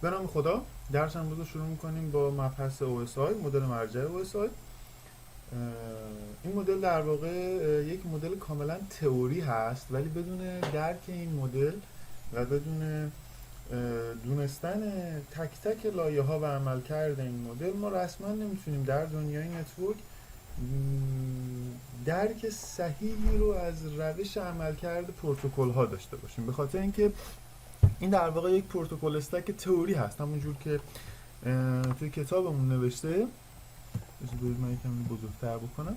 به نام خدا. درس امروز رو شروع میکنیم با مبحث OSI، مدل مرجع OSI. این مدل در واقع یک مدل کاملا تئوری هست، ولی بدون درک این مدل و بدون دونستن تک تک لایه ها و عملکرد این مدل ما رسما نمیتونیم در دنیای نتورک درک صحیحی رو از روش عملکرد پروتکل ها داشته باشیم، به خاطر اینکه این در واقع یک پروتکل استک تئوری هست، همونجور که توی کتابمون نوشته. بذارید من یکم بزرگتر بکنم.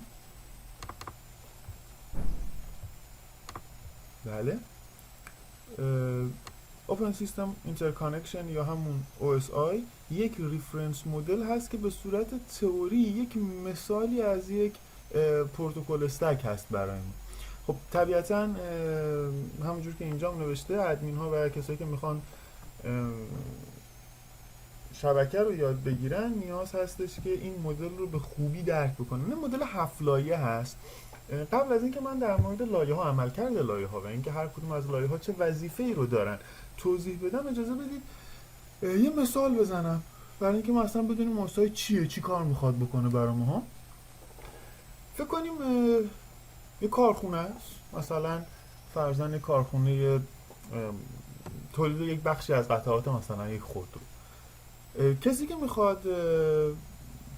بله، Open System Interconnection یا همون OSI یک ریفرنس مدل هست که به صورت تئوری یک مثالی از یک پروتکل استک هست برای ما. خب طبیعتا همونجور که اینجا نوشته، ادمین ها و کسایی که میخوان شبکه رو یاد بگیرن نیاز هستش که این مدل رو به خوبی درک بکنن. این مدل 7 لایه هست. قبل از اینکه من در مورد لایه ها، عملکرد لایه ها و اینکه هر کدوم از لایه ها چه وظیفه‌ای رو دارن توضیح بدم، اجازه بدید یه مثال بزنم برای اینکه ما اصلا بدونیم OSI چیه، چی کار میخواد بکنه برای ما. فکر کنیم یه کارخونه است، مثلا فرضاً یه کارخونه تولید یک بخشی از قطعات مثلا یک خودرو. کسی که میخواد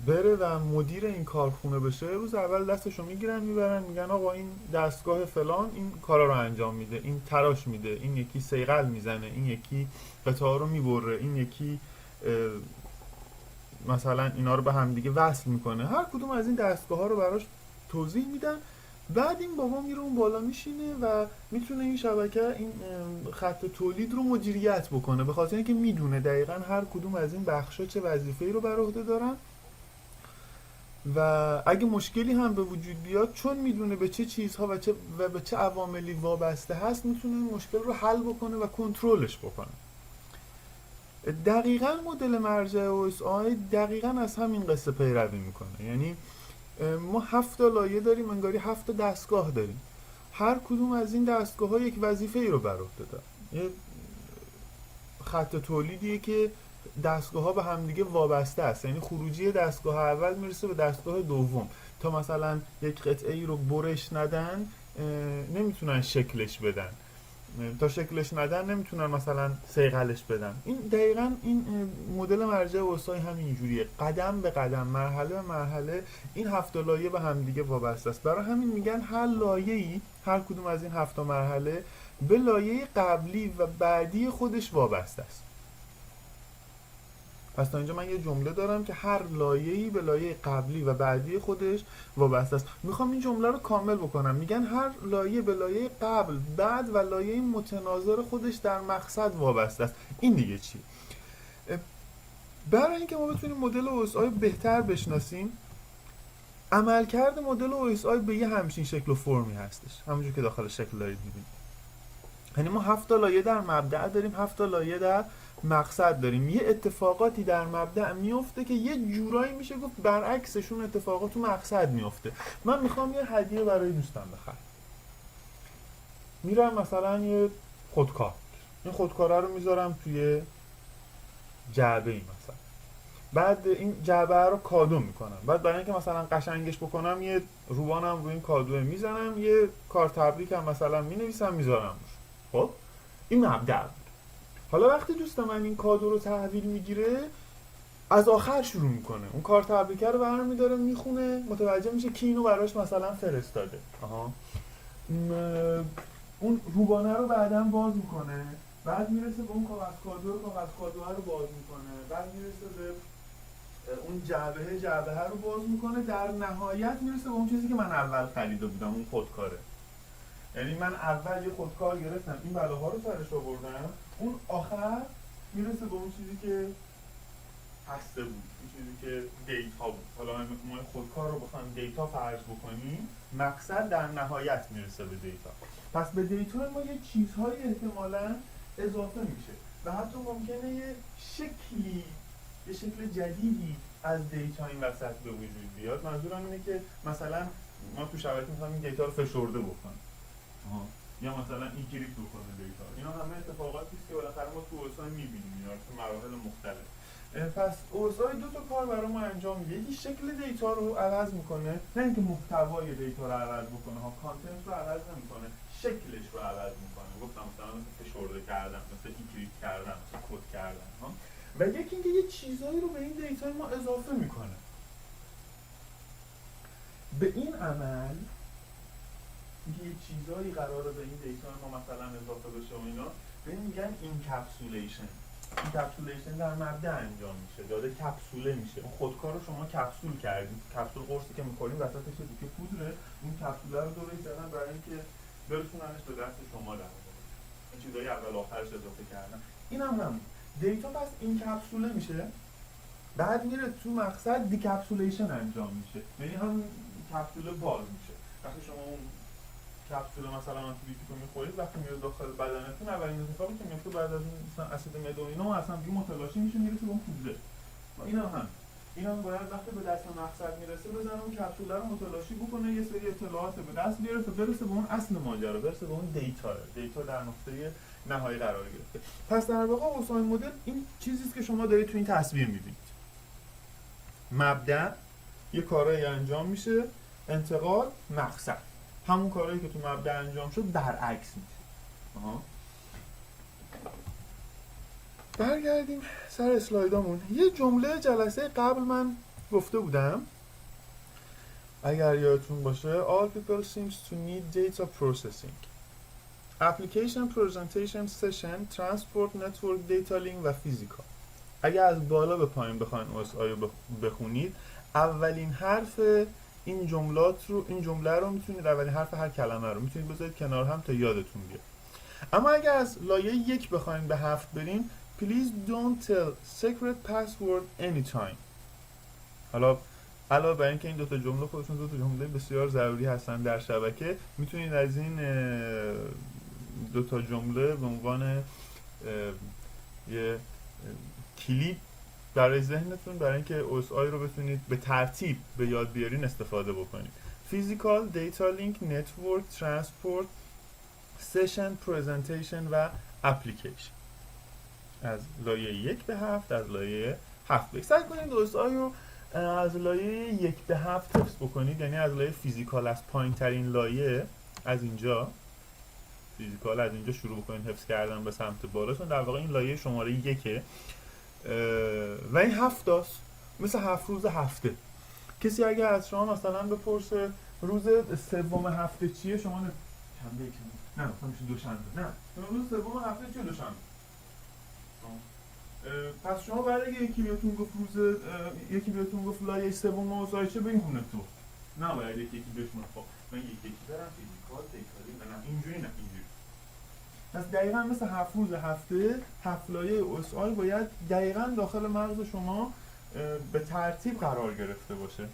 بره و مدیر این کارخونه بشه، روز اول دستشو میگیرن میبرن میگن آقا این دستگاه فلان این کارا رو انجام میده، این تراش میده، این یکی صیقل میزنه، این یکی قطعه رو میبره، این یکی مثلا اینا رو به هم دیگه وصل میکنه. هر کدوم از این دستگاه ها رو براش توضیح میدن. بعد این بابا میره اون بالا میشینه و میتونه این شبکه، این خط تولید رو مدیریت بکنه، به خاطر اینکه میدونه دقیقاً هر کدوم از این بخشا چه وظیفه‌ای رو بر عهده دارن و اگه مشکلی هم به وجود بیاد، چون میدونه به چه چیزها و به چه عواملی وابسته هست، میتونه این مشکل رو حل بکنه و کنترلش بکنه. دقیقاً مدل مرجع OSI دقیقاً از همین قصه پیروی میکنه. یعنی ما 7 لایه داریم، انگاری 7 دستگاه داریم. هر کدوم از این دستگاه ها یک وظیفه ای رو بر عهده دارن. یه خط تولیدیه که دستگاه ها به همدیگه وابسته است، یعنی خروجی دستگاه اول میرسه به دستگاه دوم. تا مثلا یک قطعه ای رو برش ندن نمیتونن شکلش بدن، تا شکلش ندن نمیتونن مثلا صیقلش بدن. این دقیقاً این مدل مرجع OSI همین جوریه، قدم به قدم، مرحله به مرحله این 7 لایه به هم دیگه وابسته است. برای همین میگن هر لایه‌ای، هر کدوم از این 7 مرحله به لایه قبلی و بعدی خودش وابسته است. پس تا اینجا من یه جمله دارم که هر لایه‌ای به لایه قبلی و بعدی خودش وابسته است. میخوام این جمله رو کامل بکنم. میگن هر لایه به لایه قبل، بعد و لایه متناظر خودش در مقصد وابسته است. این دیگه چی؟ برای اینکه ما بتونیم مدل OSI بهتر بشناسیم، عملکرد مدل OSI به یه همچین شکل و فرمی هستش، همونجور که داخل شکل دارید می‌بینید. یعنی ما 7 لایه در مبدأ داریم، 7 لایه در مقصد داریم. یه اتفاقاتی در مبدأ میفته که یه جورایی میشه گفت برعکسشون اتفاقات تو مقصد میفته. من میخوام یه هدیه برای دوستم بخرم، میرم مثلا یه خودکار، این خودکاره رو میذارم توی جعبه ای مثلا، بعد این جعبه رو کادو میکنم، بعد برای اینکه مثلا قشنگش بکنم یه روبانم روی این کادو میزنم، یه کارت تبریک هم مثلا مینویسم میذارم روش. خب این مبدأ. حالا وقتی دوست من این کادو رو تحویل میگیره، از آخر شروع میکنه، اون کارت تبریکه رو برمی‌داره میخونه، متوجه میشه کی اینو براش مثلا فرستاده. اون روبانه رو بعداً باز میکنه، بعد میرسه به اون کاغذ کادو رو باز میکنه، بعد میرسه به اون جعبه رو باز میکنه، در نهایت میرسه به اون چیزی که من اول خریده بودم، اون خودکاره. یعنی من اول یه خودکار گرفتم، این بلاها رو سرش آوردم، اون آخر میرسه به اون چیزی که هسته بود، اون چیزی که دیتا بود. حالا ما خودکار رو بخوایم دیتا فرض بکنیم، مقصد در نهایت میرسه به دیتا. پس به دیتا ما یه چیزهای احتمالاً اضافه میشه و حتی ممکنه یه شکل جدیدی از دیتا این وسط به وجود بیاد. منظورم اینه که مثلا ما تو شبکه میخوایم این دیتا رو فشرده بکنیم. یا مثلا اینکریپت بکنه دیتا. اینا همه اتفاقاتی است که بالاخره ما تو اوسای می‌بینیم اینا تو مراحل مختلف. پس اوسای دو تا کار برای ما انجام میده. یکی شکل دیتا رو عوض میکنه، نه اینکه محتوای دیتا رو عوض بکنه ها، کانتنت رو عوض نمیکنه، شکلش رو عوض میکنه. گفتم مثلا فشرده کردن، مثلا اینکریپت کردن، مثلا کد کردن ها. و یکی اینکه یه چیزایی رو به این دیتا ما اضافه میکنه. به این عمل یه چیزایی قراره به این دیتا ما مثلا اضافه بشه و اینا، به این میگن اینکپسولیشن. اینکپسولیشن در مبدا انجام میشه، داده کپسوله میشه. اون خودکار رو شما کپسول کردید. کپسول قرصی که می‌خوریم وسطش یه تیکه پودره، اون کپسوله رو دورش زدن برای اینکه برسوننش به دست شما در واقع. این چیزایی اول آخرش اضافه کردن. اینم همون. دیتا پس این کپسوله میشه، بعد میره تو مقصد دیکپسولیشن انجام میشه. یعنی هم کپسوله باز میشه. وقتی شما اون کپسول مثلا آنتیبیوتیک رو میخورید، وقتی میره داخل بدنتون، اولین اتفاقی که میفته بعد از این مثلا اسید مدونینا اصلا دیگه متلاشی میشه، میرسه به اون پودره. اینا هم باید وقتی به دست مقصد میرسه بزنه اون کپسول رو متلاشی بکنه، یه سری اطلاعات به دست بیاره تا برسه به اون اصل ماجرا، برسه به اون دیتا در نقطه نهایی قرار گرفته. پس در واقع اوساین مدل این چیزی است که شما دارید تو این تصویر میبینید. مبدا یه کارایی انجام میشه، انتقال، مقصد. همون کارهایی که تو مبدا انجام شد برعکس میشه. برگردیم سر اسلایدامون. یه جمله جلسه قبل من گفته بودم اگر یادتون باشه all people seems to need data processing application presentation session transport network data link و physical. اگر از بالا به پایین بخواین OSI رو بخونید، اولین حرف این جمله رو میتونید، اولین حرف هر کلمه رو میتونید بذارید کنار هم تا یادتون بیاد. اما اگر از لایه 1 بخوایم به 7 بریم، please don't tell secret password anytime. حالا علاوه بر اینکه این دوتا جمله خودشون دوتا جمله بسیار ضروری هستن در شبکه، میتونید از این دوتا جمله به عنوان یه کلید برای ذهنتون، برای اینکه OSI رو بتونید به ترتیب به یاد بیارین استفاده بکنید. Physical, Data Link, Network, Transport, Session, Presentation و Application. از لایه 1 به 7، از لایه 7 به سعی کنید OSI رو از لایه 1 به 7 حفظ بکنید، یعنی از لایه فیزیکال، از پایین ترین لایه، از اینجا فیزیکال از اینجا شروع بکنید حفظ کردن به سمت بالا، چون در واقع این لایه شماره 1 و این 7 است، مثل 7 روز هفته. کسی اگر از شما مثلا بپرسه روز سوم هفته چیه، شما شنبه نه مثلا میشه دوشنبه، نه روز سوم هفته چیه؟ دوشنبه. پس شما برای یکی بهتون گفت لایه سوم اوضاع چه بگین هونه تو، نه باید یکی بهشون خب من یکی دارم فیزیکال دیتالی، نه اینجوری، نه اینجوری. پس دقیقاً مثل 7 روز هفته، 7 لایه OSI باید دقیقاً داخل مغز شما به ترتیب قرار گرفته باشه.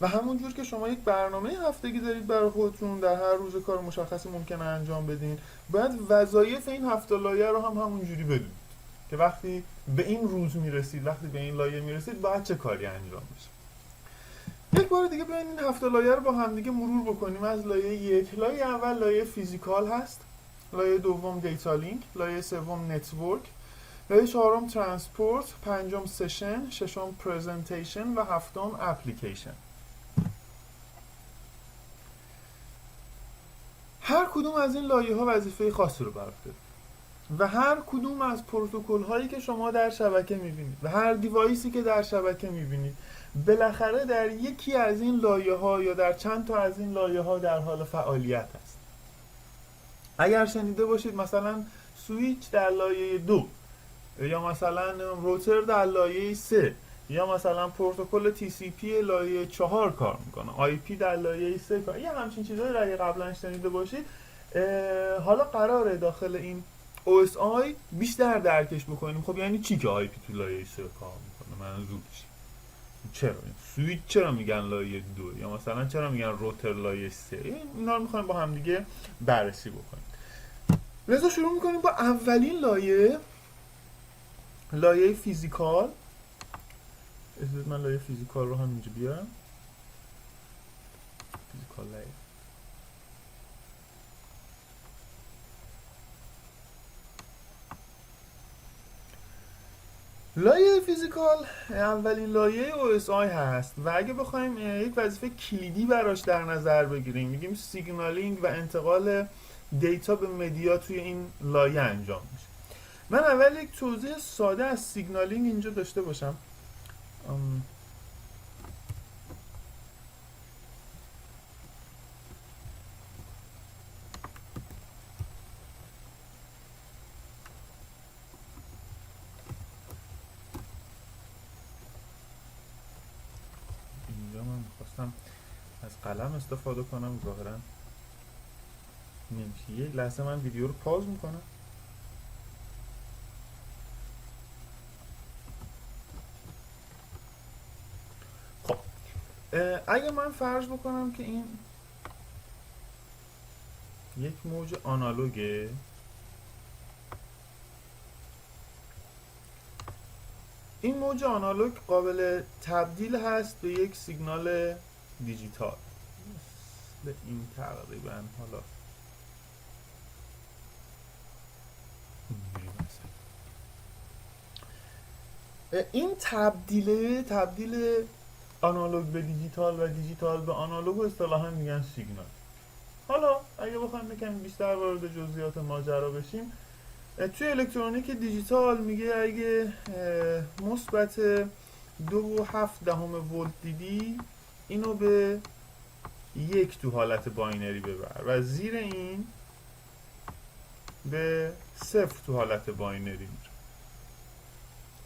و همونجور که شما یک برنامه هفتگی دارید برای خودتون، در هر روز کار مشخصی ممکنه انجام بدین، باید وظایف این 7 لایه رو هم همونجوری بدونید که وقتی به این روز میرسید، وقتی به این لایه میرسید باید چه کاری انجام بشه. یک بار دیگه بیاین این 7 لایه رو با هم دیگه مرور بکنیم. از لایه 1، لایه اول لایه فیزیکال هست، لایه دوم دیتا لینک، لایه سوم نتورک، لایه چهارم ترانسپورت، پنجم سشن، ششم پرزنتیشن و هفتم اپلیکیشن. هر کدوم از این لایه ها وظیفه خاصی رو بر عهده داره و هر کدوم از پروتکل هایی که شما در شبکه میبینید و هر دیوایسی که در شبکه میبینید بالاخره در یکی از این لایه ها یا در چند تا از این لایه ها در حال فعالیت است. اگر شنیده باشید مثلا سویچ در لایه 2 یا مثلا روتر در لایه 3 یا مثلا پروتکل TCP لایه 4 کار میکنه، IP در لایه 3 کار، یه همچین چیزایی رو اگه قبلا شنیده باشید، حالا قراره داخل این OSI بیشتر درکش بکنیم. خب یعنی چی که IP تو لایه 3 کار میکنه؟ منظورش چرا سویچ چرا میگن لایه 2 یا مثلا چرا میگن روتر لایه 3؟ اینا رو میخوایم با هم دیگه بررسی بکنیم. لذا شروع میکنیم با اولین لایه فیزیکال. من لایه فیزیکال رو هم اینجا بیارم، فیزیکال لایه. لایه فیزیکال اولین لایه OSI هست و اگه بخوایم یک وظیفه کلیدی براش در نظر بگیریم میگیم سیگنالینگ و انتقال دیتا به مدیا توی این لایه انجام میشه. من اول یک توضیح ساده از سیگنالینگ اینجا داشته باشم. اینجا من میخواستم از قلم استفاده کنم، ظاهرا نمیشه. یک لحظه من ویدیو رو پاز میکنم. خب اگه من فرض بکنم که این یک موج آنالوگه، این موج آنالوگ قابل تبدیل هست به یک سیگنال دیجیتال مثل این تقریبا. حالا این تبدیل آنالوگ به دیجیتال و دیجیتال به آنالوگ رو اصطلاحا میگن سیگنال. حالا اگه بخوایم یکم بیشتر وارد جزئیات ماجرا بشیم، توی الکترونیک دیجیتال میگه اگه مثبت 2.7 ولت دیدی اینو به 1 تو حالت باینری ببر و زیر این به 0 تو حالت باینری میره.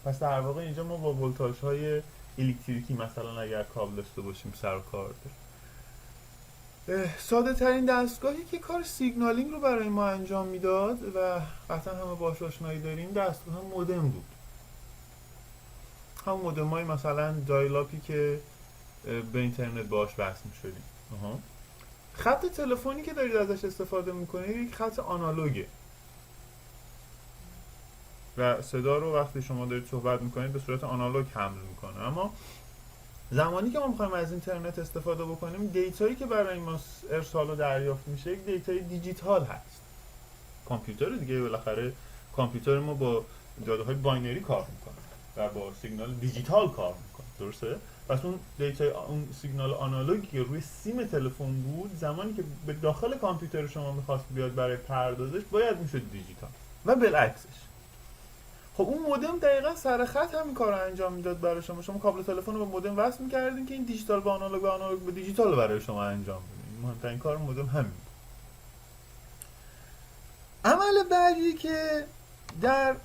پس در واقع اینجا ما با ولتاژ های الکتریکی مثلا اگر کابل داشته باشیم سر و کار داریم. ساده ترین دستگاهی که کار سیگنالینگ رو برای ما انجام میداد و قطعا همه باهاش آشنایی داریم دستگاه مودم بود. هم مودم های مثلا دایلاپی که به اینترنت باهاش وصل میشدیم. خط تلفنی که دارید ازش استفاده میکنید یک خط آنالوگه و صدا رو وقتی شما دارید صحبت میکنید به صورت آنالوگ حمل میکنه. اما زمانی که ما میخوایم از اینترنت استفاده بکنیم، دیتایی که برای ما ارسال و دریافت میشه یک دیتای دیجیتال هست. کامپیوتر دیگه بالاخره کامپیوتر ما با داده های باینری کار میکنه و با سیگنال دیجیتال کار میکنه، درسته؟ پس اون دیتای اون سیگنال آنالوگی که روی سیم تلفن بود، زمانی که به داخل کامپیوتر شما میخواست بیاد برای پردازش باید میشد دیجیتال و بالعکسش. خب اون مودم دقیقا سر خط همین کار رو انجام میداد برای شما. شما کابل تلفن رو به مودم وصل می‌کردین که این دیجیتال به آنالوگ و آنالوگ به دیجیتال رو برای شما انجام بده. مهمترین کار مودم همین. عمل بعدی که در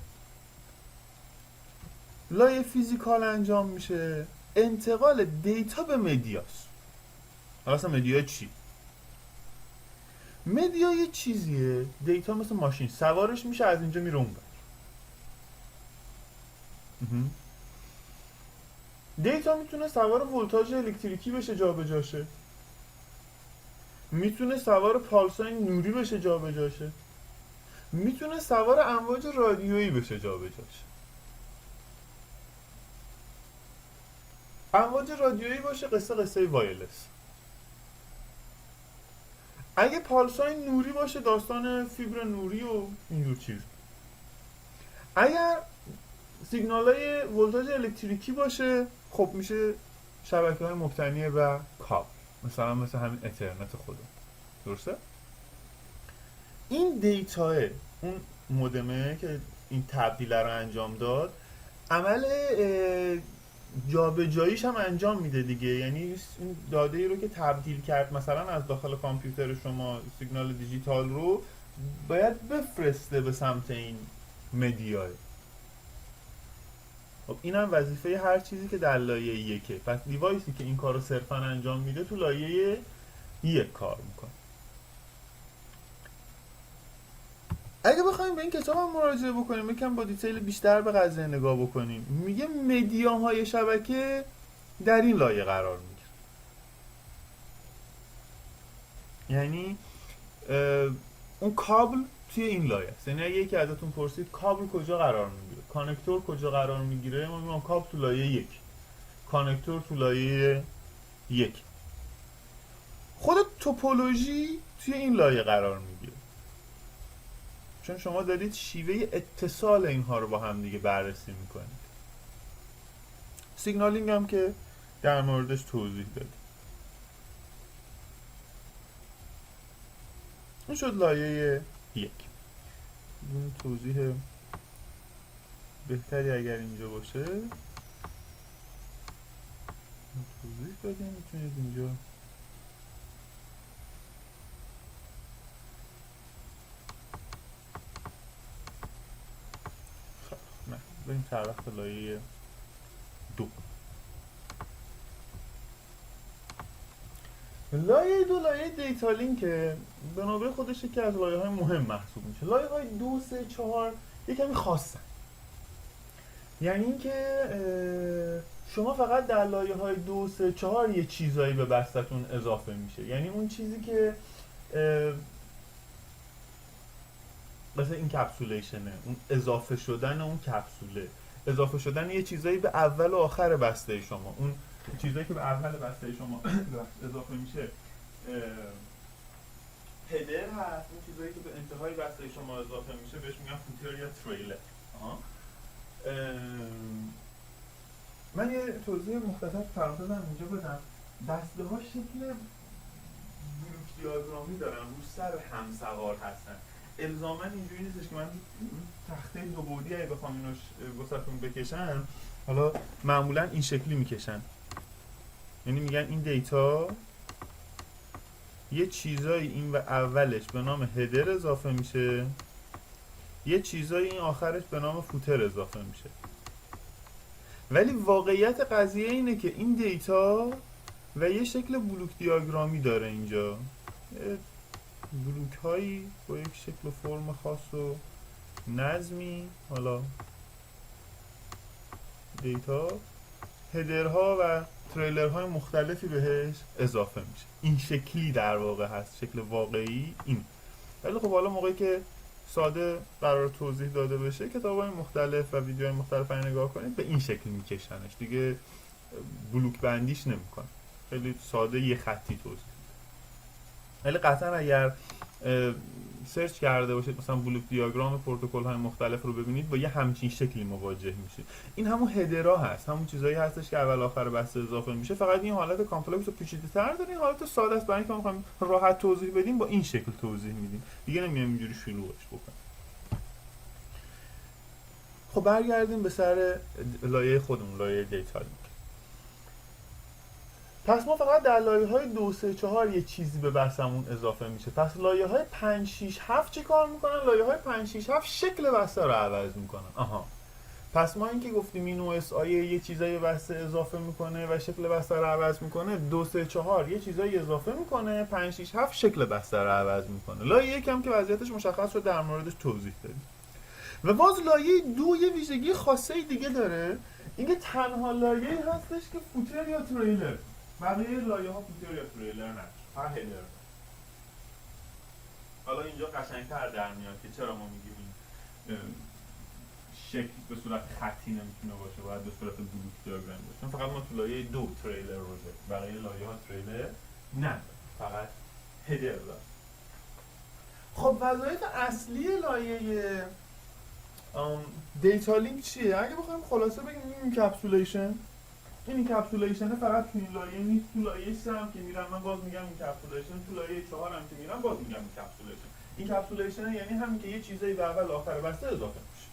لایه فیزیکال انجام میشه انتقال دیتا به مدیاست. اصلا مدیا چی؟ مدیا یه چیزیه، دیتا مثل ماشین سوارش میشه از اینجا میره اونور. دیتا میتونه سوار ولتاژ الکتریکی بشه جابجا شه، میتونه سوار پالسای نوری بشه جابجا شه، میتونه سوار امواج رادیویی بشه جابجا شه. امواج رادیویی باشه قصه وایرلس. اگه پالسای نوری باشه داستان فیبر نوری و اینجور چیز. اگر سیگنالای ولتاژ الکتریکی باشه خب میشه شبکه‌های مبتنی و کابل، مثل همین اترنت خودمون، درسته؟ این دیتاه اون مودمه که این تبدیل رو انجام داد، عمل جابجاییش هم انجام میده دیگه. یعنی این داده ای رو که تبدیل کرد مثلا از داخل کامپیوتر شما سیگنال دیجیتال رو باید بفرسته به سمت این مدیاه. خب اینم وظیفه هر چیزی که در لایه یکه. پس دیوایسی که این کار رو صرفا انجام میده تو لایه یک کار میکنه. اگه بخوایم به این کتاب هم مراجعه بکنیم یکم با دیتیل بیشتر به قضیه نگاه بکنیم، میگه مدیاهای شبکه در این لایه قرار میگیره. یعنی اون کابل توی این لایه است. یعنی اگه یکی ازتون پرسید کابل کجا قرار میگیره، کانکتور کجا قرار میگیره، ما میگیم کابل تو لایه یک، کانکتور تو لایه یک. خود توپولوژی توی این لایه قرار میگیره، چون شما دارید شیوه اتصال اینها رو با هم دیگه بررسی میکنید. سیگنالینگ هم که در موردش توضیح دادیم. این شد لایه 1. این توضیح بهتری اگر اینجا باشه توضیح بدیم. میتونید اینجا نه بریم طرف لایه 2. لایه 2 لایه دیتا لینکه به نوبه خودش یکی از لایه های مهم محسوب میشه. لایه های 2 3 4 یک کمی خاصن، یعنی اینکه شما فقط در لایه های 2 3 4 یه چیزایی به بستتون اضافه میشه. یعنی اون چیزی که مثلا این کپسولیشنه، اون اضافه شدن اون کپسوله، اضافه شدن یه چیزایی به اول و آخر بسته شما، اون چیزایی که به اول بسته شما اضافه میشه هدر هست. اون چیزایی که به انتهای بسته شما اضافه میشه بهش میگن فوتر یا تریلر. من یه توضیح مختصر پرانتزم اینجا بدم. بسته ها شکل بلوک دیاگرامی دارن، رو سر هم سوار هستن. الزاما اینجوری نیستش که من تخته 2 بعدی اگه بخوام اینو واسهتون بکشم، حالا معمولا این شکلی میکشن. یعنی میگن این دیتا یه چیزایی این و اولش به نام هدر اضافه میشه، یه چیزایی این آخرش به نام فوتر اضافه میشه. ولی واقعیت قضیه اینه که این دیتا و یه شکل بلوک دیاگرامی داره اینجا، بلوک هایی با یک شکل و فرم خاص و نظمی. حالا دیتا هدرها و تریلرهای مختلفی بهش اضافه میشه. این شکلی در واقع هست، شکل واقعی این. ولی خب حالا موقعی که ساده قرار توضیح داده بشه کتاب‌های مختلف و ویدیوهای مختلف رو نگاه کنید به این شکل میکشنش، دیگه بلوک بندیش نمیکنه، خیلی ساده یه خطی توضیح. ولی قطعا اگر سرچ کرده باشید مثلا بلوک دیاگرام پروتکل های مختلف رو ببینید با یه همچین شکلی مواجه میشید. این همون هدرها هست، همون چیزایی هستش که اول آخر بسته اضافه میشه، فقط این حالت کامپلکس و پیچیده‌تر داره، این حالت ساده است. برای اینکه ما می‌خوایم راحت توضیح بدیم با این شکل توضیح میدیم، دیگه نمیایم اینجوری شلوغش بکنیم. خب برگردیم به سر لایه خودمون، لایه دیتا لینک. پس ما فقط در لایه‌های 2 3 4 یه چیزی به بستمون اضافه میشه. پس لایه‌های 5 6 7 چی کار میکنن؟ لایه‌های 5 6 7 شکل بسته رو عوض میکنن. پس ما اینکه گفتیم این OSI یه چیزایی به بسته اضافه میکنه و شکل بسته رو عوض میکنه، 2 3 4 یه چیزایی اضافه میکنه، 5 6 7 شکل بسته رو عوض میکنه. لایه یکم که وضعیتش مشخص شد در موردش توضیح دادیم. و باز لایه 2 یه ویژگی خاصه دیگه داره، اینکه تنها لایه‌ای هستش که فوتر یا تریلر، بقیه لایه ها فوتر یا تریلر نداره، فقط هدر. حالا اینجا قشنگ‌تر در میاد که چرا ما میگیم این شکل به صورت خطی نمیتونه باشه، باید به صورت بلوک دیاگرام باشه. فقط ما تو لایه 2 تریلر رو داریم، بقیه لایه ها تریلر نداره، فقط هدر داره. خب وظایف اصلی لایه دیتا لینک چیه؟ اگه بخوایم خلاصه بگیم این کپسولیشن، این کپسولیشن فقط تو این لایه نیست، تو لایه 3 هم که میرم من باز میگم این کپسولیشن، تو لایه 4 هم که میرم باز میگم این کپسولیشن. این کپسولیشن یعنی همین که یه چیزایی به اول آخر بسته اضافه میشه.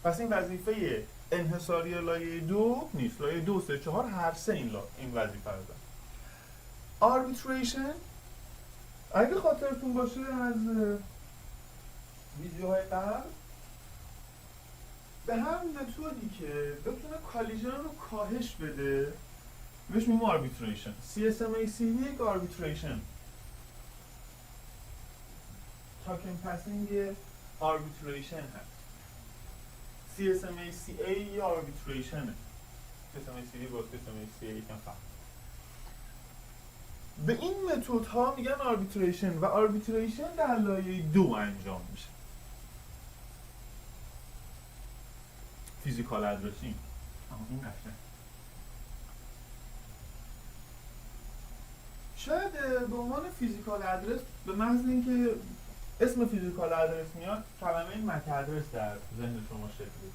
پس این وظیفه انحصاری لایه 2 نیست، لایه 2 3 4 هر سه این وظیفه رو داره. آربیتریشن اگه خاطرتون باشه از ویدیوهای قبل، به هر متدی که بتونه کالیژن رو کاهش بده بهش میگیم آربیتریشن. CSMAC یک آربیتریشن، تاکن پاسینگ آربیتریشن هست. CSMACA یه آربیتریشنه. CSMACA با CSMACA یکم فرق. به این متد ها میگن آربیتریشن و آربیتریشن در لایه 2 انجام میشه. فیزیکال ادرسینگ این قشنگ. شاید به عنوان فیزیکال ادرس به محض اینکه اسم فیزیکال ادرس میاد کلمه مک ادرس در ذهن شما شکل بگیره،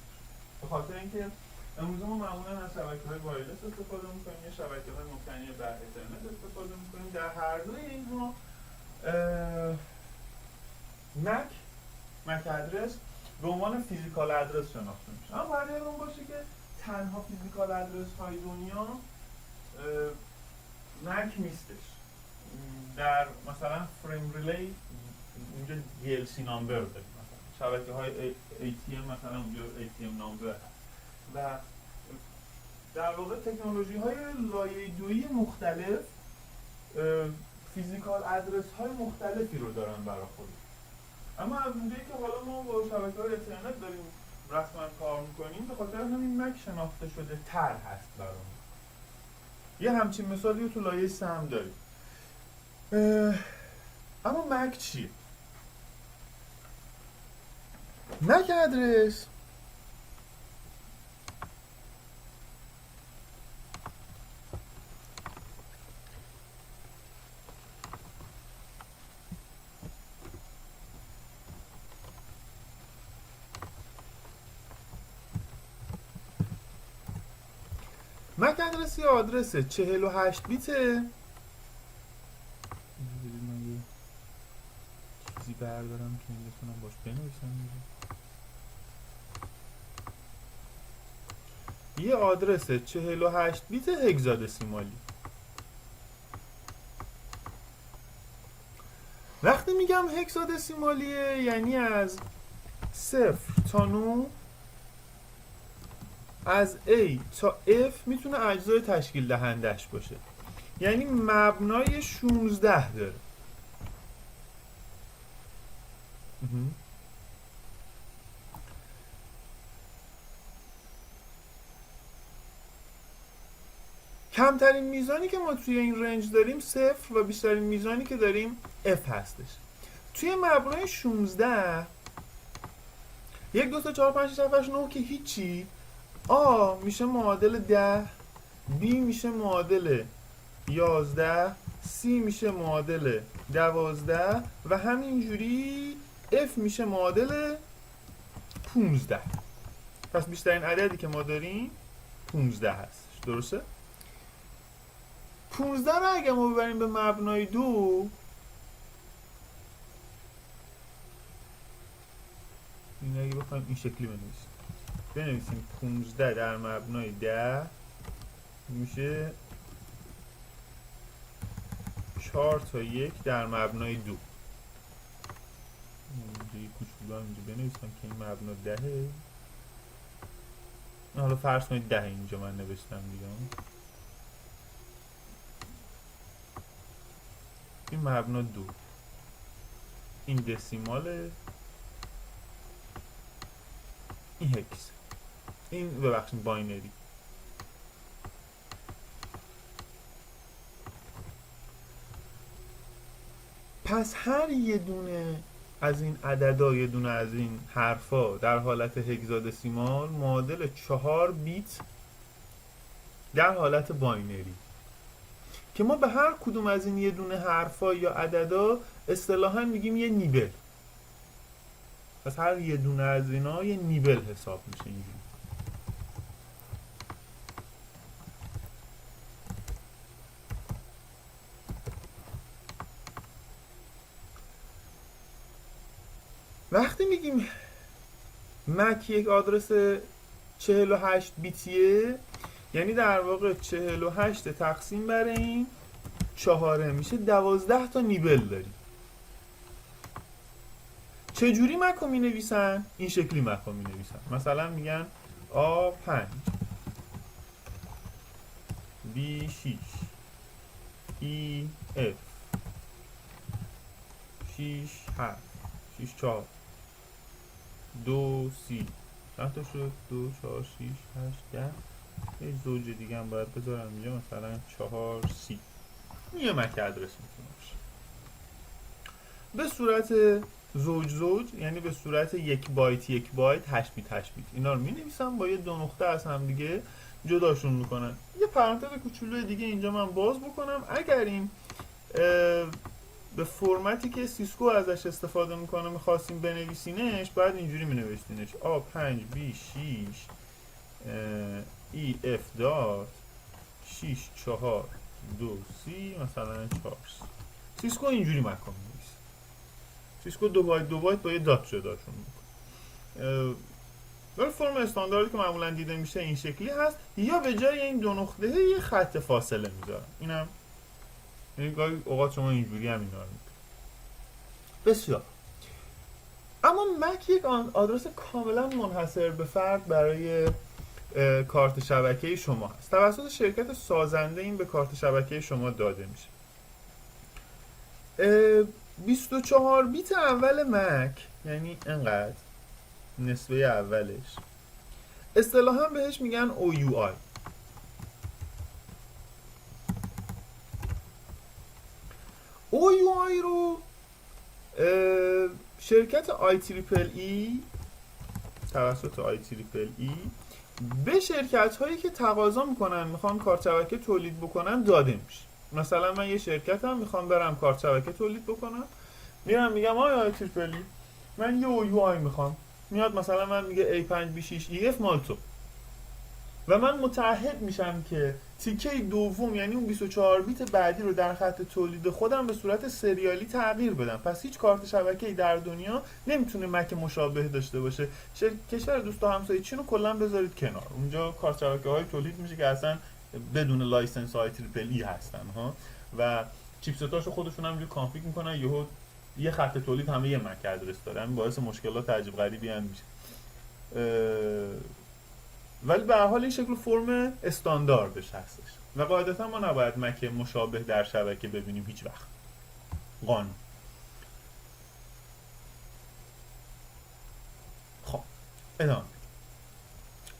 به خاطر اینکه امروز ما معمولا از شبکه‌های وایرلس استفاده می‌کنیم یا شبکه‌های مبتنی بر اینترنت استفاده می‌کنیم. در هر دوی اینها مک ادرس به عنوان فیزیکال ادرس شناخته میشه. اما باید یادمون باشه که تنها فیزیکال ادرس های دنیا مک نیستش. در مثلا فریم ریلی اونجا DLC نامبر داریم، مثلا شبکه های ATM مثلا اونجا ATM نامبر هست و در واقع تکنولوژی های لایه دویی مختلف فیزیکال ادرس های مختلفی رو دارن برای خودشون. اما از اونجایی که حالا ما با شبکه‌های اینترنت داریم رسما کار می‌کنیم، به خاطر همین مک شناخته شده تر هست برامون. یه همچین مثالی رو تو لایه 3 هم داریم. اما مک چیه؟ مک ادرس مک ادرس یه آدرس 48 بیته. من یه چیزی بردارم که بتونم باش بنویسم. یه آدرس 48 بیت هگزادسیمالی. وقتی میگم هگزادسیمالیه یعنی از 0 تا 9 از A تا F میتونه اجزای تشکیل دهندش باشه، یعنی مبنای 16 داره. کمترین میزانی که ما توی این رنج داریم 0 و بیشترین میزانی که داریم F هستش. توی مبنای 16 1 2 3 4 5 6 7 8 9 که هیچی، A میشه معادل 10، B میشه معادل 11، C میشه معادل 12 و همینجوری F میشه معادل 15. پس بیشترین عددی که ما داریم 15 هستش. درسته؟ 15 رو اگه ما ببریم به مبنای 2، این اگه بخوایم این شکلی بنویسیم 15 در مبنای 10 میشه 4 تا 1 در مبنای 2. اینجا کوچولو اینجا بنویسم که این مبنا 10. حالا فرض کنید 10 اینجا من نوشتم دیگه. این مبنا 2، این دسیماله، این هکس، این ببخشید باینری. پس هر یه دونه از این عددا، یه دونه از این حرفا در حالت هگزادسیمال معادل 4 بیت در حالت باینری، که ما به هر کدوم از این یه دونه حرفا یا عددا اصطلاحاً میگیم یه نیبل. پس هر یه دونه از اینا یه نیبل حساب میشه اینجوری. وقتی میگیم مک یک آدرس 48 بیتیه، یعنی در واقع 48 تقسیم بر این 4 میشه 12 تا نیبل داریم. چجوری مک رو می نویسن؟ این شکلی مک رو می نویسن. مثلا میگن A5 B6 EF 6 7 6 4 2 C. چند تا شد؟ 2 4 6 8 10. یه زوج دیگه هم باید بذارم اینجا، مثلا 4 C. یه مک ادرس میتونه باشه به صورت زوج، یعنی به صورت 1 بایت 1 بایت 8 بیت 8 بیت. اینا رو می‌نویسم با یه دو نقطه از هم دیگه جداشون میکنن. یه پرانتز کوچولو دیگه اینجا من باز بکنم. اگر این به فرمتی که سیسکو ازش استفاده میکنه میخواستیم بنویسینش، باید اینجوری مینوشتینش A5 B6 ای اف دات 6 4 2 سی مثلا 4 سیسکو اینجوری مکان می‌نویسه. سیسکو 2 بایت با یه دات جداشون میکنه. ولی فرم استانداردی که معمولا دیده میشه این شکلی هست، یا به جای این دو نقطه یه خط فاصله میذارم. اینم یعنی گاهی اوقات شما اینجوری هم اینا رو میکنید. بسیار. اما مک یک آدرس کاملا منحصر به فرد برای کارت شبکه شما هست. توسط شرکت سازنده این به کارت شبکه شما داده میشه. 24 بیت اول مک، یعنی انقدر نصفه اولش، اصطلاحا بهش میگن OUI. OUI رو شرکت IEEE توسط IEEE به شرکت هایی که تقاضا میکنن میخوان کارت شبکه تولید بکنن داده میشه. مثلا من یه شرکتم میخوام برم کارت شبکه تولید بکنم، میرم میگم آیا IEEE من یه OUI میخوام، میاد مثلا من میگه A5B6EF مال تو، و من متعهد میشم که تیکه دوم یعنی اون 24 بیت بعدی رو در خط تولید خودم به صورت سریالی تغییر بدم. پس هیچ کارت شبکه‌ای در دنیا نمیتونه مک مشابه داشته باشه. کشور دوست و همسایه چین رو کلا بذارید کنار، اونجا کارت شبکه‌های تولید میشه که اصلا بدون لایسنس IEEE هستن ها، و چیپستاشو خودشون هم روی کانفیگ میکنن، یه خط تولید همه یه مک ادرس داره، همین باعث مشکلات عجیب غریبی هم میشه. ولی به هر حال این شکل فرم استانداردش هستش و قاعدتا ما نباید مک مشابه در شبکه ببینیم هیچ وقت. قانون. خب ادامه.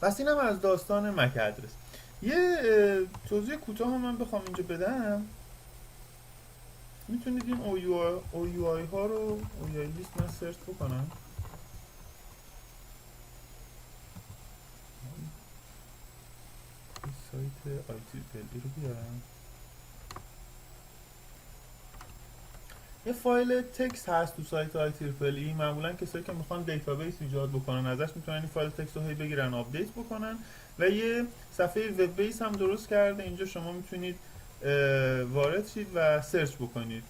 پس اینم از داستان مک ادرس. یه توضیح کوتاه هم من بخوام اینجا بدم، میتونید این OUI ها رو OUI لیست من سرچ بکنم. سایت IEEE رو بیارم. یه فایل تکست هست تو سایت IEEE، معمولا کسایی که میخوان دیتابیس ایجاد بکنن ازش میتونن این فایل تکست رو هی بگیرن آپدیت بکنن، و یه صفحه وب بیس هم درست کرده. اینجا شما میتونید وارد شید و سرچ بکنید.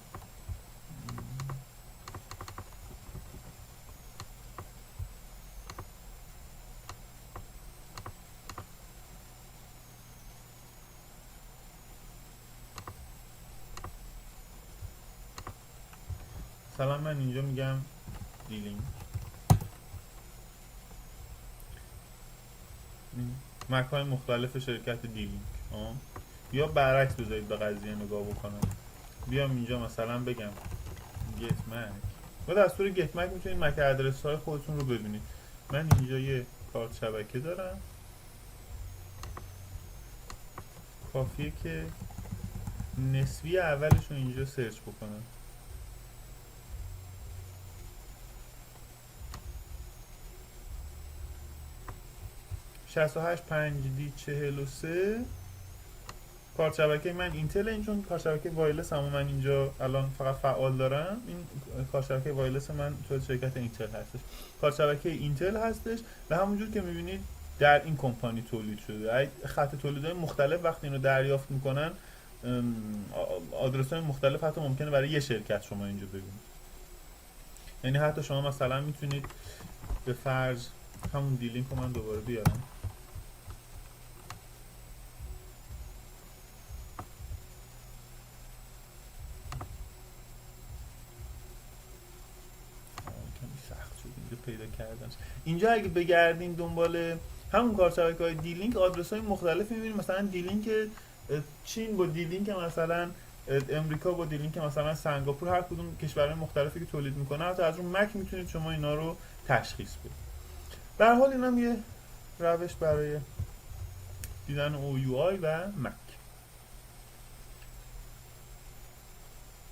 مثلا من اینجا میگم دیلینگ، مک‌های مختلف شرکت دیلینگ، یا برعکس بذارید به قضیه نگاه بکنم. بیام اینجا مثلا بگم گت مک، با دستور گت مک میتونید مک ادرس های خودتون رو ببینید. من اینجا یه کارت شبکه دارم، کافیه که نسبی اولش رو اینجا سرچ بکنم. شصت و هشت 5D43 کارت شبکه من اینتل، این چون کارت شبکه وایرلس هم من اینجا الان فقط فعال دارم، این کارت شبکه وایرلس من تو شرکت اینتل هستش، کارت شبکه اینتل هستش و همونجور که میبینید در این کمپانی تولید شده. خط تولیدهای مختلف وقتی اینو دریافت میکنن آدرس‌های مختلف حتی ممکنه برای یه شرکت شما اینجا ببینید. یعنی حتی شما مثلا میتونید به فرض همون دیلینک رو من دوباره بیارم، پیدا کردن. اینجا اگه بگردین دنبال همون کارت شبکه‌های دیلینک آدرس‌های مختلف می‌بینید، مثلا دیلینک چین با دیلینک مثلا امریکا با دیلینک مثلا سنگاپور، هر کدوم کشورهای مختلفی که تولید میکنه، حتی از اون مک میتونید شما اینا رو تشخیص بدید. به هر حال اینم یه روش برای دیدن OUI و مک.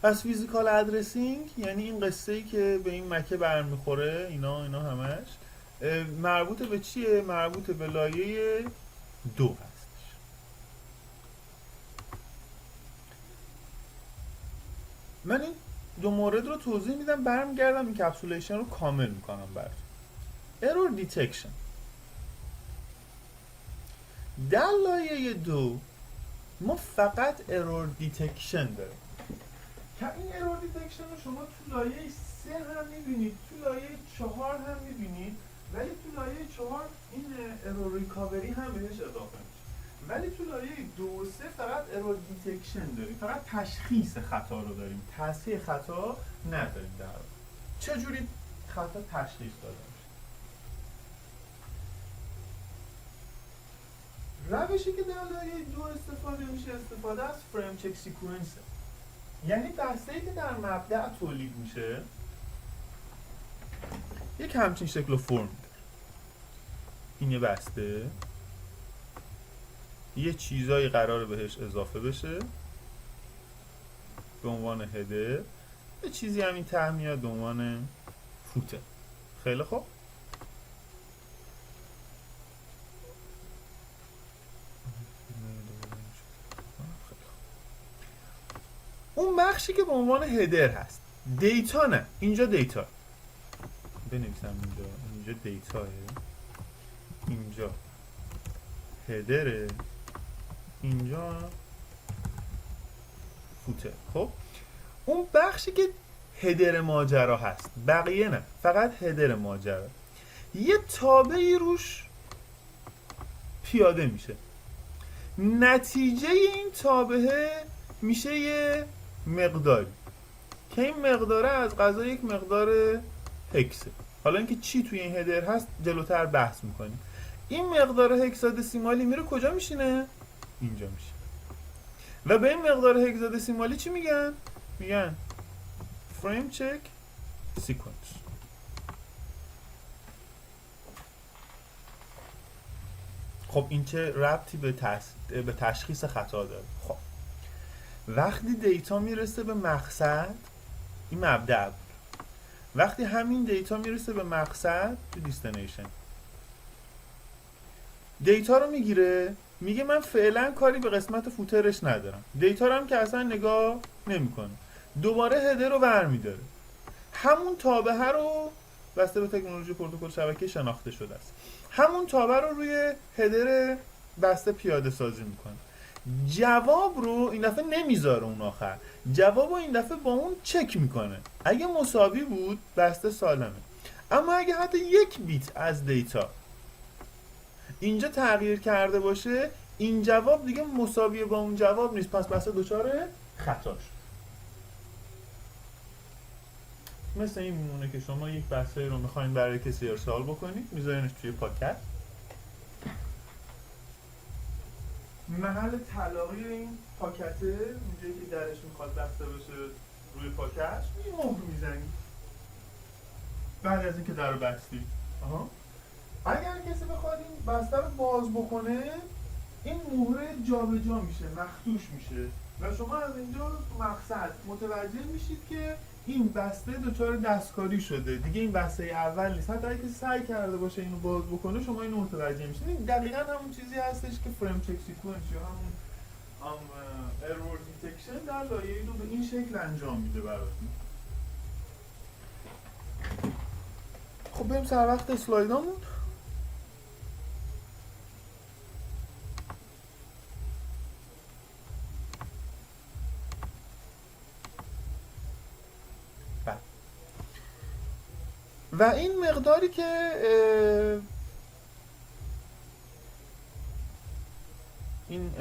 پس فیزیکال ادرسینگ یعنی این قصه‌ای که به این مکه برمیخوره، اینا همش مربوط به چیه؟ مربوط به لایه 2 هستش. من این دو مورد رو توضیح میدم، برمیگردم این کپسولیشن رو کامل میکنم براتون. Error detection. در لایه 2 ما فقط ارور دیتکشن داریم که این ارور دیتکشن رو شما تو لایه 3 هم میبینید، تو لایه 4 هم میبینید، ولی تو لایه 4 این ارور ریکاوری هم بهش اضافه میشه. ولی تو لایه 2 و 3 فقط ارور دیتکشن داریم، فقط تشخیص خطا رو داریم، تصحیح خطا نداریم. در واقع چجوری خطا تشخیص داده میشه؟ روشی که در لایه 2 استفاده میشه استفاده از فریم چک سیکونس، یعنی بسته‌ای که در مبدأ تولید میشه یک همچین شکل و فرم داره. این یه بسته، یه چیزایی قراره بهش اضافه بشه به عنوان هدر، یه چیزی همین ته میاد به عنوان فوتر. خیلی خوب، اون بخشی که به عنوان هدر هست، دیتا نه، اینجا دیتا بنویسم، اینجا دیتاه، اینجا هدره، اینجا فوتر. خب اون بخشی که هدر ماجرا هست، بقیه نه، فقط هدر ماجرا، یه تابعی روش پیاده میشه، نتیجه این تابعه میشه یه مقداری که این مقداره از قضا یک مقدار هکسه. حالا اینکه چی توی این هدر هست جلوتر بحث میکنیم. این مقدار هکسادسیمالی میره کجا میشینه؟ اینجا میشه. و به این مقدار هکسادسیمالی چی میگن؟ میگن فریم چک سیکونس. خب این چه ربطی به تشخیص خطا داره؟ خب وقتی دیتا میرسه به مقصد، این مبدأ بود، وقتی همین دیتا میرسه به مقصد تو دیستنیشن، دیتا رو میگیره، میگه من فعلا کاری به قسمت فوترش ندارم، دیتا رو هم که اصلا نگاه نمیکنه، دوباره هدر رو برمیداره، همون تابعه رو بسته به تکنولوژی پروتکل شبکه شناخته شده است، همون تابعه رو روی هدر بسته پیاده سازی میکنه، جواب رو این دفعه نمیذاره اون آخر، جواب رو این دفعه با اون چک میکنه، اگه مساوی بود بسته سالمه، اما اگه حتی یک بیت از دیتا اینجا تغییر کرده باشه، این جواب دیگه مساوی با اون جواب نیست، پس بسته دچار خطا شد. مثل این میمونه که شما یک بسته رو میخواین برای کسی ارسال بکنید، میذارینش توی پاکت، محل تلاقی این پاکته اونجایی که درش میخواد بسته بشه روی پاکت یه مهر میزنید بعد از اینکه در رو بستید. اگر کسی بخواد این بسته رو باز بکنه، این مهره جابجا میشه، مخدوش میشه و شما از اینجا مقصد متوجه میشید که این بسته دچار دستکاری شده، دیگه این بسته اول نیست. حتی اگه کسی سعی کرده باشه اینو باز بکنه، شما اینو متوجه میشید. این دقیقاً همون چیزی هستش که فریم چک سیکونس یا همون ارور دیتکشن در لایه اینو به این شکل انجام میده براتون. خب بریم سر وقت اسلایدامون. و این مقداری که این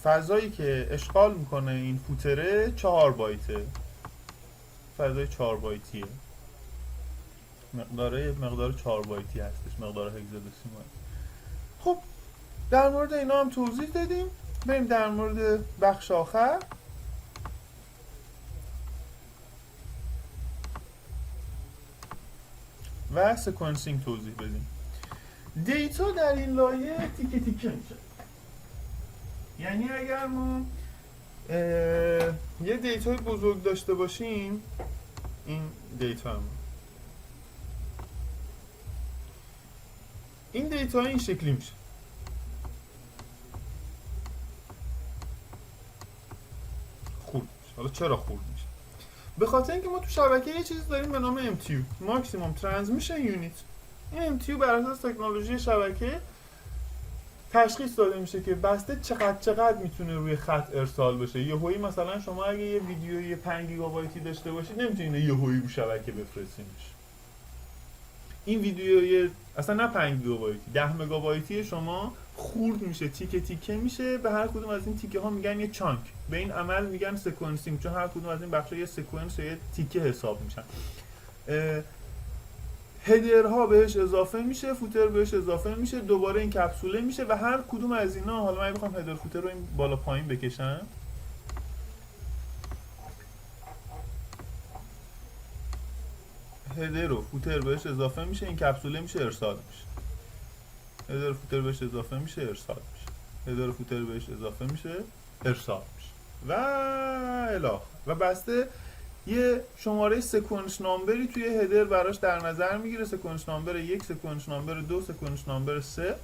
فضایی که اشغال میکنه این فوتره 4 بایته، فضای 4 بایتیه، مقدار 4 بایتی هستش، مقدار هگزادسیمال. خب در مورد اینا هم توضیح دادیم. بریم در مورد بخش آخر. و سکونسینگ توضیح بدیم. دیتا در این لایه تیکه تیکه میشه. یعنی اگر ما یه دیتای بزرگ داشته باشیم، این دیتا هم این دیتا این شکلی میشه. خورد میشه. حالا چرا خورد میشه؟ به خاطر اینکه ما تو شبکه یه چیز داریم به نام MTU، ماکسیمم ترانسمیشن یونیت. این MTU بر اساس تکنولوژی شبکه تشخیص داده میشه که بسته چقدر میتونه روی خط ارسال بشه. یهویی مثلا شما اگه یه ویدیوی 5 گیگابایتی داشته باشید نمیتونید یهویی رو شبکه بفرستینش. این ویدیوی اصلا نه 5 گیگابایتی، 10 مگابایتی شما خورد میشه، تیکه تیکه میشه. به هر کدوم از این تیکه ها میگن یه چانک. به این عمل میگن سکونسینگ، چون هر کدوم از این بخشا یه سکونس یا یه تیکه حساب میشن. هدرها بهش اضافه میشه، فوتر بهش اضافه میشه، دوباره این کپسوله میشه و هر کدوم از اینا، حالا من بخوام هدر فوتر رو این بالا پایین بکشم، هدر و فوتر بهش اضافه میشه، این کپسوله میشه، ارسال میشه. هدر و فوتر بهش اضافه میشه، ارسال میشه. هدر و فوتر بهش اضافه میشه، ارسال میشه و الی و بسته یه شماره سکونس نامبری توی هدر براش در نظر میگیره. سکونس نامبر 1، سکونس نامبر 2، سکونس نامبر 3.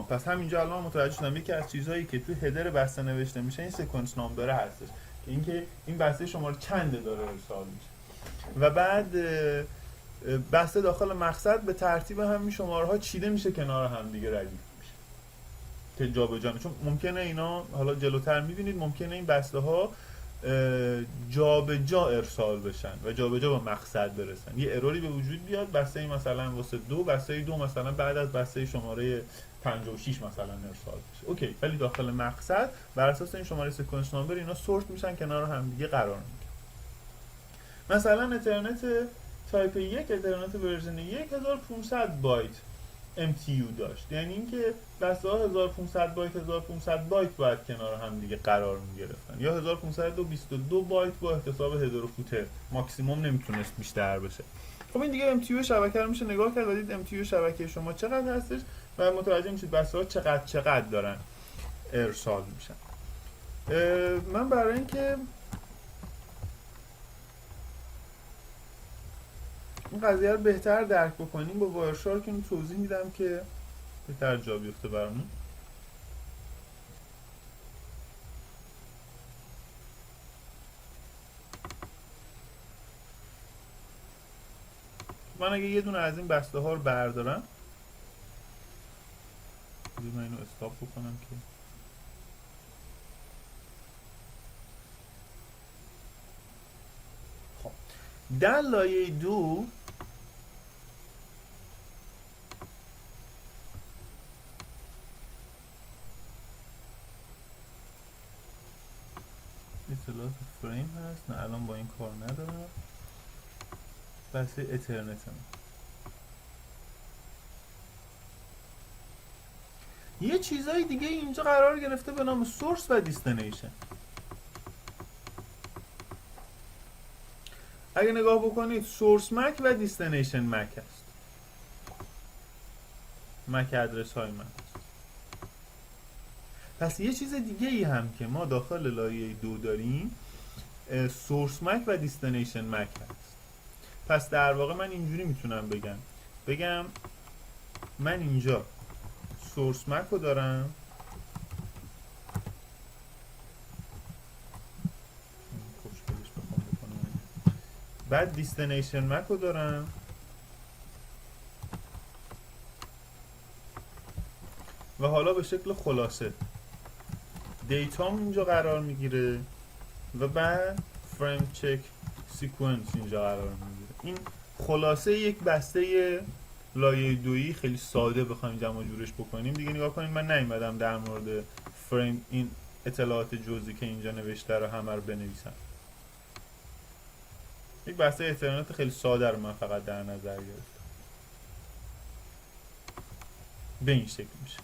پس همینجا الان متوجه شدم یکی از چیزهایی که توی هدر بسته نوشته میشه این سکونس نامبر هستش که اینکه این بسته شماره چنده داره ارسال میشه. و بعد بسته داخل مقصد به ترتیب همین شماره ها چیده میشه کنار هم دیگه ردیف میشه که جابجا، چون ممکنه اینا حالا جلوتر میبینید ممکنه این بسته ها جابجا ارسال بشن و جابجا به مقصد برسن. یه اروری به وجود بیاد، بسته مثلا واسه 2، بسته 2 مثلا بعد از بسته شماره 56 مثلا ارسال بشه. اوکی، ولی داخل مقصد بر اساس این شماره سکونس نامبر اینا سورت میشن، کنار هم دیگه قرار میگیرن. مثلا اترنت تایپ 1، اترنت ورژن 1 1500 بایت MTU داشت، یعنی اینکه بسته ها 1500 بایت باید کنار هم دیگه قرار میگرفتن، یا 1522 بایت با احتساب هدر و فوتر، ماکسیموم نمیتونست بیشتر بشه. خب این دیگه MTU شبکه رو میشه نگاه کرد و دید MTU شبکه شما چقدر هستش و متوجه میشید بسته ها چقدر دارن ارسال میشن. من برای اینکه این قضیه رو بهتر درک بکنیم با وایرشارک اینو توضیح میدم که بهتر جا بیفته برامون. من اگه یه دونه از این بسته ها رو بردارم، من اینو استاپ بکنم که خب در لایه 2 اطلاعات فریم هست، نه الان با این کار ندارم. بسته اترنت هم یه چیزای دیگه اینجا قرار گرفته به نام سورس و دیستنیشن. اگه نگاه بکنید سورس مک و دیستنیشن مک هست، مک ادرس های من هست. پس یه چیز دیگه ای هم که ما داخل لایه 2 داریم سورس مک و دیستنیشن مک هست. پس در واقع من اینجوری میتونم بگم من اینجا سورس مک رو دارم، بعد دیستنیشن مک رو دارم و حالا به شکل خلاصه دیتام اینجا قرار میگیره و بعد فریم چک سیکونس اینجا قرار میگیره. این خلاصه یک بسته لایه 2 خیلی ساده بخوایم جمع جورش بکنیم. دیگه نگاه کنید من نیومدم در مورد فریم این اطلاعات جزئی که اینجا نوشته رو همه رو بنویسم. یک بسته اترنت خیلی ساده رو من فقط در نظر گرفتم. به این شکل میشه.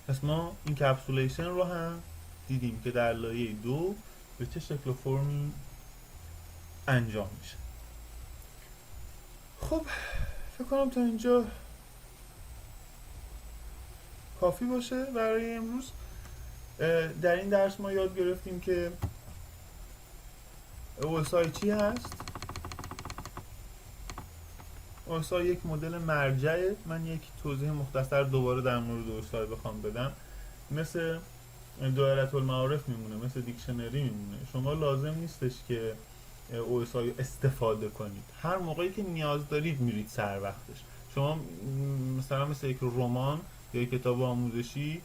پس ما این کپسولیشن رو هم دیدیم که در لایه 2 به چه شکل و فرمی انجام میشه. خب فکر کنم تا اینجا کافی باشه برای امروز. در این درس ما یاد گرفتیم که OSI چی هست. OSI یک مدل مرجعه. من یک توضیح مختصر دوباره در مورد OSI بخوام بدم. مثل دایره المعارف میمونه، مثل دیکشنری میمونه. شما لازم نیستش که OSI استفاده کنید، هر موقعی که نیاز دارید میرید سر وقتش. شما مثلا مثل یک رمان یا یک کتاب آموزشی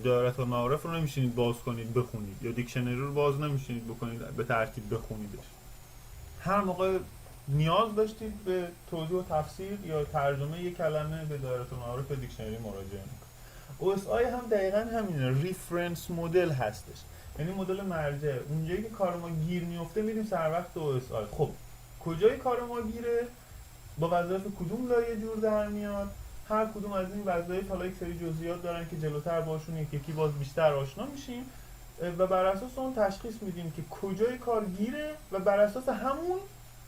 دایره المعارف رو نمیشینید باز کنید بخونید، یا دیکشنری رو باز نمیشینید بکنید به ترتیب بخونیدش. هر موقع نیاز داشتید به توضیح و تفسیر یا ترجمه یک کلمه به دایره المعارف یا دیکشنری مراجعه میکنید. OSI هم دقیقا همینه، ریفرنس مدل هستش، یعنی مدل مرجع. اونجایی که کار ما گیر میفته میریم سر وقت OSI. خب کجای کار ما گیره؟ با وظایف کدوم لایه جور در میاد؟ هر کدوم از این وظایف حالا یک سری جزئیات دارن که جلوتر باشون یکی باز بیشتر آشنا میشیم و بر اساس اون تشخیص میدیم که کجای کار گیره و بر اساس همون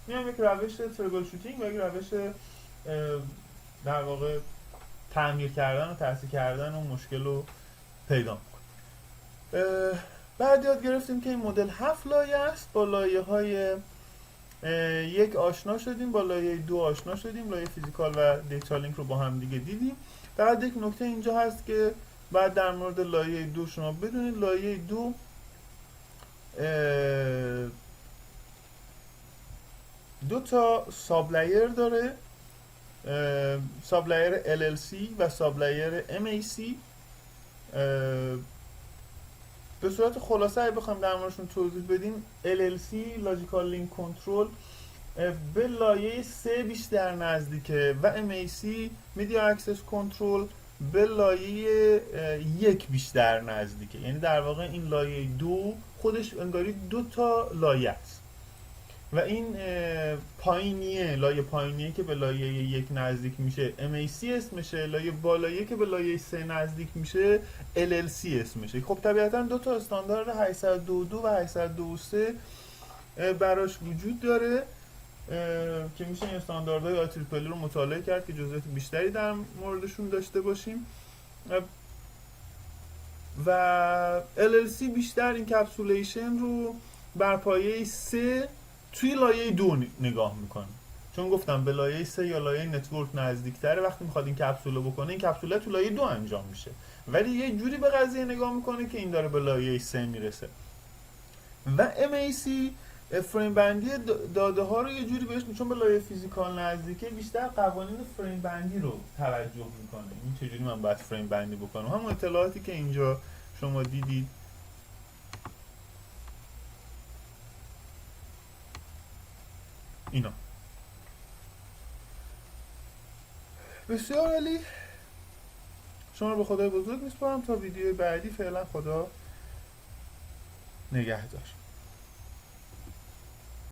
میام یک روش تریبل شوتینگ و یک روش در واقع تعمیر کردن و تصحیح کردن اون مشکل رو پیدا میکنیم. بعد یاد گرفتیم که این مدل 7 لایه است. با لایه های یک آشنا شدیم، با لایه 2 آشنا شدیم، لایه فیزیکال و دیتا لینک رو با هم دیگه دیدیم. بعد یک نکته اینجا هست که بعد در مورد لایه 2 شما بدونید لایه 2 دو تا ساب لایر داره، ساب لایر LLC و ساب لایر MAC. به صورت خلاصه اگه بخوایم در موردشون توضیح بدیم، LLC Logical Link Control به لایه 3 بیشتر نزدیکه و MAC Media Access Control به لایه 1 بیشتر نزدیکه. یعنی در واقع این لایه 2 خودش انگاری 2 تا لایه است و این پایینیه، لایه پایینیه که به لایه 1 نزدیک میشه MAC اسمشه، لایه بالاییه که به لایه 3 نزدیک میشه LLC اسمشه. خب طبیعتا 2 تا استاندارد 802.2 و 802.3 براش وجود داره که میشه این استانداردهای IEEE رو مطالعه کرد که جزئیات بیشتری در موردشون داشته باشیم. و LLC بیشتر این کپسولیشن رو بر پایه 3 توی لایه 2 نگاه میکنه، چون گفتم به لایه 3 یا لایه نتورک نزدیکتره. وقتی میخواد این کپسوله بکنه، این کپسوله تو لایه 2 انجام میشه، ولی یه جوری به قضیه نگاه میکنه که این داره به لایه 3 میرسه. و MAC فریم بندی داده ها رو یه جوری بهش، چون به لایه فیزیکال نزدیکه، بیشتر قوانین فریم بندی رو توجه میکنه. این چجوری من باید فریم بندی بکنم، همون اطلاعاتی که اینجا شما دیدید. اینا بسیار عالی. شما رو به خدای بزرگ میسپارم تا ویدیو بعدی. فعلا خدا نگهدار.